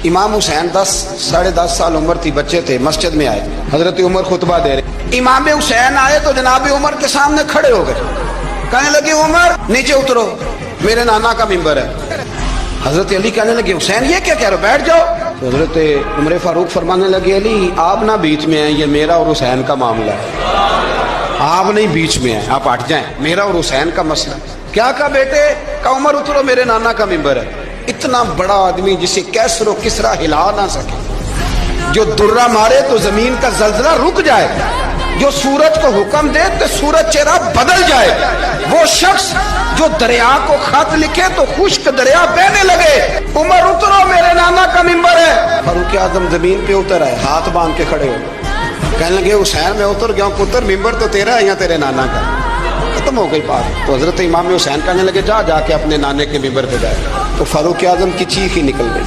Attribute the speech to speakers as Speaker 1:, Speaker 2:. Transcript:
Speaker 1: امام حسین 10-10.5 سال عمر تھی، بچے تھے، مسجد میں آئے، حضرت عمر خطبہ دے رہے، امام حسین آئے تو جناب عمر کے سامنے کھڑے ہو گئے، کہنے لگے عمر نیچے اترو، میرے نانا کا ممبر ہے۔ حضرت علی کہنے لگے حسین یہ کیا کہہ رہے ہو، بیٹھ جاؤ۔ تو حضرت عمر فاروق فرمانے لگے علی آپ نہ بیچ میں ہیں، یہ میرا اور حسین کا معاملہ ہے، آپ نہیں بیچ میں ہیں، آپ ہٹ جائیں، میرا اور حسین کا مسئلہ۔ کیا کہا بیٹے؟ کہ عمر اترو، میرے نانا کا ممبر ہے۔ اتنا بڑا آدمی جسے کیسر و کسرا ہلا نہ سکے، جو درہ مارے تو زمین کا زلزلہ رک جائے، جو سورج کو حکم دے تو سورج چہرہ بدل جائے، وہ شخص جو دریا کو خط لکھے تو خشک دریا بہنے لگے، عمر اترو میرے نانا کا ممبر ہے۔ فاروق اعظم زمین پہ اتر آئے، ہاتھ باندھ کے کھڑے ہو، کہنے لگے حسین میں اتر گیا ہوں پتر، ممبر تو تیرا ہے یا تیرے نانا کا؟ ختم ہو گئی بات۔ تو حضرت امام حسین کہنے لگے جا کے اپنے نانے کے ممبر پہ جائے، تو فاروق اعظم کی چیخ ہی نکل گئی۔